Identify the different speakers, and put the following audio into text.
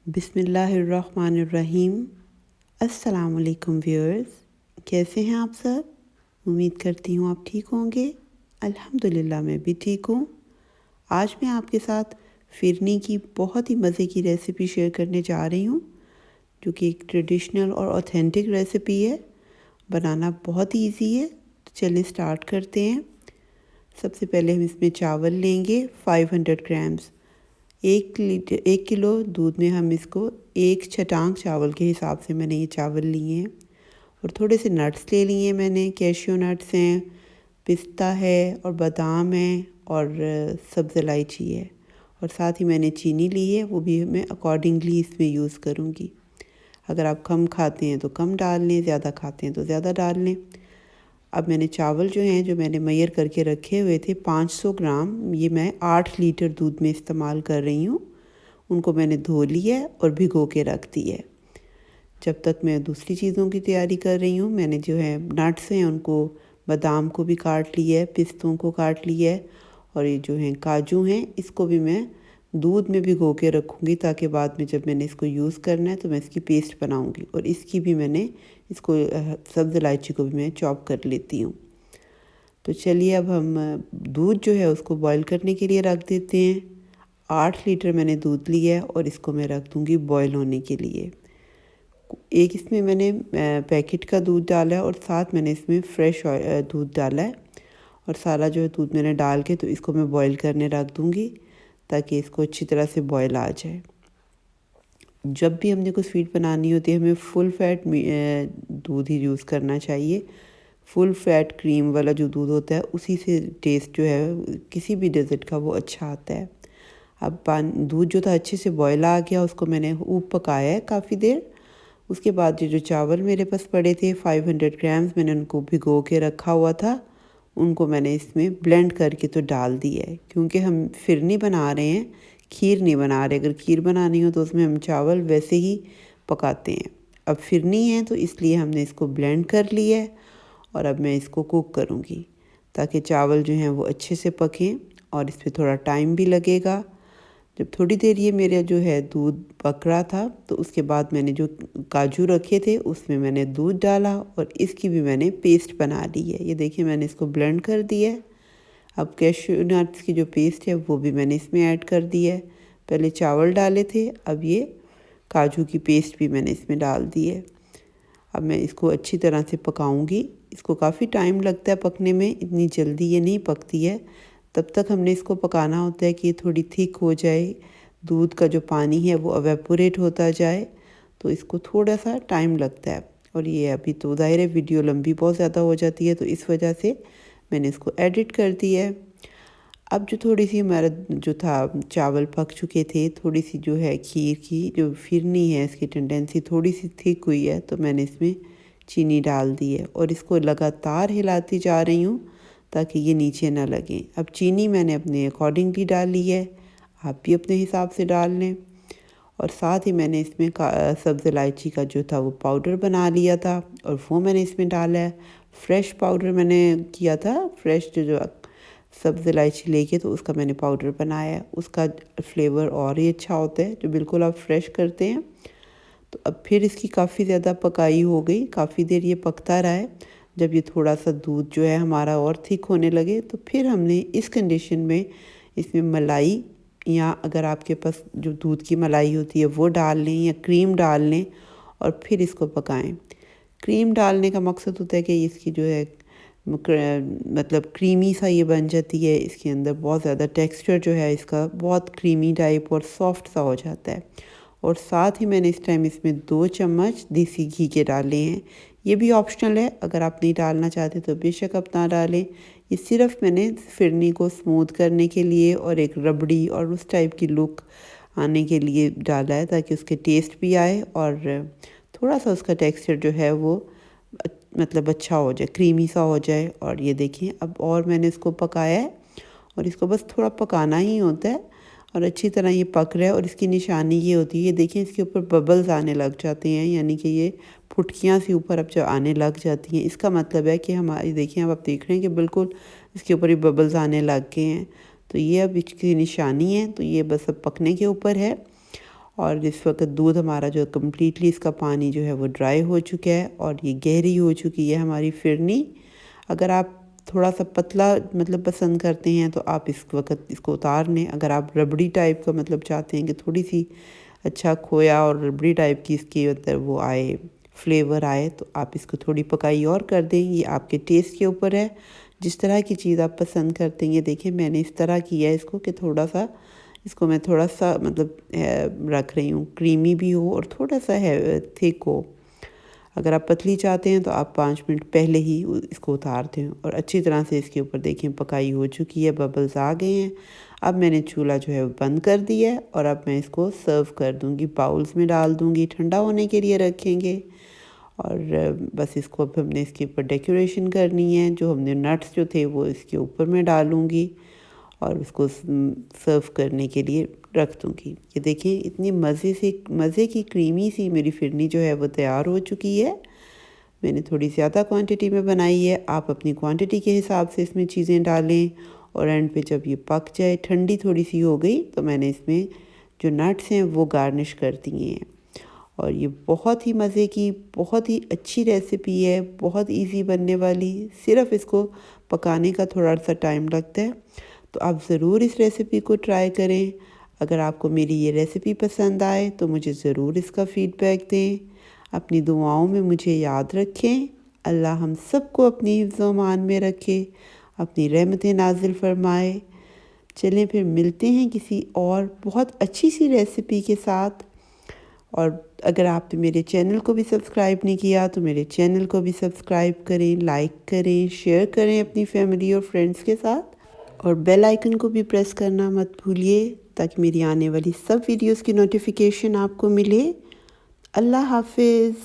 Speaker 1: बिस्मिल्लाहिर्रहमानिर्रहीम। अस्सलाम वालेकुम व्यूअर्स, कैसे हैं आप सब? उम्मीद करती हूँ आप ठीक होंगे। अल्हम्दुलिल्लाह मैं भी ठीक हूँ। आज मैं आपके साथ फिरनी की बहुत ही मज़े की रेसिपी शेयर करने जा रही हूँ, जो कि एक ट्रेडिशनल और ऑथेंटिक रेसिपी है। बनाना बहुत ही ईजी है, तो चलिए स्टार्ट करते हैं। सबसे पहले हम इसमें चावल लेंगे 500 ग्राम्स। 1 किलो दूध में हम इसको 1 छटांग चावल के हिसाब से मैंने ये चावल लिए हैं। और थोड़े से नट्स ले लिए हैं मैंने, कैशियो नट्स हैं, पिस्ता है और बादाम है और सब्ज़ इलायची है। और साथ ही मैंने चीनी ली है, वो भी मैं अकॉर्डिंगली इसमें यूज़ करूँगी। अगर आप कम खाते हैं तो कम डाल लें, ज़्यादा खाते हैं तो ज़्यादा डाल लें। अब मैंने चावल जो मैंने मैयर करके रखे हुए थे 500 ग्राम, ये मैं 8 लीटर दूध में इस्तेमाल कर रही हूँ। उनको मैंने धो लिया है और भिगो के रख दी है। जब तक मैं दूसरी चीज़ों की तैयारी कर रही हूँ, मैंने जो है नट्स हैं उनको, बादाम को भी काट लिया है, पिस्तों को काट लिया है और ये जो हैं काजू हैं, इसको भी मैं दूध में भिगो के रखूँगी, ताकि बाद में जब मैंने इसको यूज़ करना है तो मैं इसकी पेस्ट बनाऊँगी। और इसकी भी मैंने इसको सब्ज़ इलायची को भी मैं चॉप कर लेती हूँ। तो चलिए अब हम दूध जो है उसको बॉईल करने के लिए रख देते हैं। 8 लीटर मैंने दूध लिया है और इसको मैं रख दूँगी बॉईल होने के लिए। एक इसमें मैंने पैकेट का दूध डाला है और साथ मैंने इसमें फ्रेश दूध डाला है। और सारा जो है दूध मैंने डाल के तो इसको मैं बॉईल करने रख दूँगी, ताकि इसको अच्छी तरह से बॉईल आ जाए। जब भी हमने कुछ स्वीट बनानी होती है, हमें फुल फैट दूध ही यूज़ करना चाहिए। फुल फैट क्रीम वाला जो दूध होता है, उसी से टेस्ट जो है किसी भी डेज़र्ट का वो अच्छा आता है। अब दूध जो था अच्छे से बॉयल आ गया, उसको मैंने ऊप पकाया है काफ़ी देर। उसके बाद जो चावल मेरे पास पड़े थे 500 ग्राम्स, मैंने उनको भिगो के रखा हुआ था, उनको मैंने इसमें ब्लेंड करके तो डाल दिया है। क्योंकि हम फिरनी बना रहे हैं, खीर नहीं बना रहे। अगर खीर बनानी हो तो उसमें हम चावल वैसे ही पकाते हैं। अब फिरनी है तो इसलिए हमने इसको ब्लेंड कर लिया है और अब मैं इसको कुक करूँगी, ताकि चावल जो हैं वो अच्छे से पकें और इस पर थोड़ा टाइम भी लगेगा। जब थोड़ी देर ये मेरा जो है दूध पक रहा था, तो उसके बाद मैंने जो काजू रखे थे उसमें मैंने दूध डाला और इसकी भी मैंने पेस्ट बना ली है। ये देखिए मैंने इसको ब्लेंड कर दिया है। अब कैश्यू नट्स की जो पेस्ट है वो भी मैंने इसमें ऐड कर दी है। पहले चावल डाले थे, अब ये काजू की पेस्ट भी मैंने इसमें डाल दी है। अब मैं इसको अच्छी तरह से पकाऊंगी। इसको काफ़ी टाइम लगता है पकने में, इतनी जल्दी ये नहीं पकती है। तब तक हमने इसको पकाना होता है कि ये थोड़ी थिक हो जाए, दूध का जो पानी है वो एवेपोरेट होता जाए, तो इसको थोड़ा सा टाइम लगता है। और ये अभी तो ज़ाहिर है वीडियो लंबी बहुत ज़्यादा हो जाती है, तो इस वजह से मैंने इसको एडिट कर दिया है। अब जो थोड़ी सी हमारा जो था चावल पक चुके थे, थोड़ी सी जो है खीर की जो फिरनी है, इसकी टेंडेंसी थोड़ी सी थिक हुई है, तो मैंने इसमें चीनी डाल दी है और इसको लगातार हिलाती जा रही हूँ ताकि ये नीचे ना लगे। अब चीनी मैंने अपने अकॉर्डिंगली डाली है, आप भी अपने हिसाब से डाल लें। और साथ ही मैंने इसमें सब्ज़ इलायची का जो था वो पाउडर बना लिया था और वो मैंने इसमें डाला है। फ्रेश पाउडर मैंने किया था, फ्रेश जो सब्ज़ इलायची लेके तो उसका मैंने पाउडर बनाया है। उसका फ्लेवर और ही अच्छा होता है जो बिल्कुल आप फ्रेश करते हैं। तो अब फिर इसकी काफ़ी ज़्यादा पकाई हो गई, काफ़ी देर ये पकता रहा है। जब ये थोड़ा सा दूध जो है हमारा और थिक होने लगे, तो फिर हमने इस कंडीशन में इसमें मलाई, या अगर आपके पास जो दूध की मलाई होती है वो डाल लें या क्रीम डाल लें और फिर इसको पकाएं। क्रीम डालने का मकसद होता है कि इसकी जो है मतलब क्रीमी सा ये बन जाती है, इसके अंदर बहुत ज़्यादा टेक्सचर जो है इसका बहुत क्रीमी टाइप और सॉफ्ट सा हो जाता है। और साथ ही मैंने इस टाइम इसमें 2 चम्मच देसी घी के डाले हैं। ये भी ऑप्शनल है, अगर आप नहीं डालना चाहते तो बेशक आप ना डालें। ये सिर्फ मैंने फिरनी को स्मूथ करने के लिए और एक रबड़ी और उस टाइप की लुक आने के लिए डाला है, ताकि उसके टेस्ट भी आए और थोड़ा सा उसका टेक्सचर जो है वो मतलब अच्छा हो जाए, क्रीमी सा हो जाए। और ये देखिए अब और मैंने इसको पकाया है और इसको बस थोड़ा पकाना ही होता है और अच्छी तरह ये पक रहा है। और इसकी निशानी ये होती है, ये देखिए इसके ऊपर बबल्स आने लग जाते हैं, यानी कि ये फुटकियाँ सी ऊपर अब जो आने लग जाती हैं, इसका मतलब है कि हमारी देखिए अब आप देख रहे हैं कि बिल्कुल इसके ऊपर ही बबल्स आने लग गए हैं। तो ये अब इसकी निशानी है, तो ये बस अब पकने के ऊपर है। और इस वक्त दूध हमारा जो कम्प्लीटली इसका पानी जो है वो ड्राई हो चुका है और ये गहरी हो चुकी है हमारी फिरनी। अगर आप थोड़ा सा पतला मतलब पसंद करते हैं तो आप इस वक्त इसको उतार लें। अगर आप रबड़ी टाइप का मतलब चाहते हैं कि थोड़ी सी अच्छा खोया और रबड़ी टाइप की इसकी मतलब वो आए, फ्लेवर आए, तो आप इसको थोड़ी पकाई और कर दें। ये आपके टेस्ट के ऊपर है, जिस तरह की चीज़ आप पसंद करते हैं। ये देखिए मैंने इस तरह किया है इसको कि थोड़ा सा इसको मैं थोड़ा सा मतलब रख रही हूँ, क्रीमी भी हो और थोड़ा सा है थिक हो। अगर आप पतली चाहते हैं तो आप 5 मिनट पहले ही इसको उतार दें और अच्छी तरह से इसके ऊपर देखें पकाई हो चुकी है, बबल्स आ गए हैं। अब मैंने चूल्हा जो है बंद कर दिया है और अब मैं इसको सर्व कर दूंगी, बाउल्स में डाल दूंगी, ठंडा होने के लिए रखेंगे। और बस इसको अब हमने इसके ऊपर डेकोरेशन करनी है। जो हमने नट्स जो थे वो इसके ऊपर मैं डालूंगी और उसको सर्व करने के लिए रख दूँगी। ये देखिए इतनी मज़े की क्रीमी सी मेरी फिरनी जो है वो तैयार हो चुकी है। मैंने थोड़ी ज़्यादा क्वांटिटी में बनाई है, आप अपनी क्वांटिटी के हिसाब से इसमें चीज़ें डालें। और एंड पे जब ये पक जाए, ठंडी थोड़ी सी हो गई, तो मैंने इसमें जो नट्स हैं वो गार्निश कर दिए हैं। और ये बहुत ही मज़े की, बहुत ही अच्छी रेसिपी है, बहुत इजी बनने वाली। सिर्फ इसको पकाने का थोड़ा सा टाइम लगता है, तो आप ज़रूर इस रेसिपी को ट्राई करें। अगर आपको मेरी ये रेसिपी पसंद आए तो मुझे ज़रूर इसका फ़ीडबैक दें। अपनी दुआओं में मुझे याद रखें। अल्लाह हम सबको अपनी हिफ्ज़-ओ-अमान में रखे, अपनी रहमतें नाज़िल फ़रमाए। चलें फिर मिलते हैं किसी और बहुत अच्छी सी रेसिपी के साथ। और अगर आपने मेरे चैनल को भी सब्सक्राइब नहीं किया तो मेरे चैनल को भी सब्सक्राइब करें, लाइक करें, शेयर करें अपनी फैमिली और फ्रेंड्स के साथ। और बेल आइकन को भी प्रेस करना मत भूलिए ताकि मेरी आने वाली सब वीडियोस की नोटिफिकेशन आपको मिले। अल्लाह हाफिज़।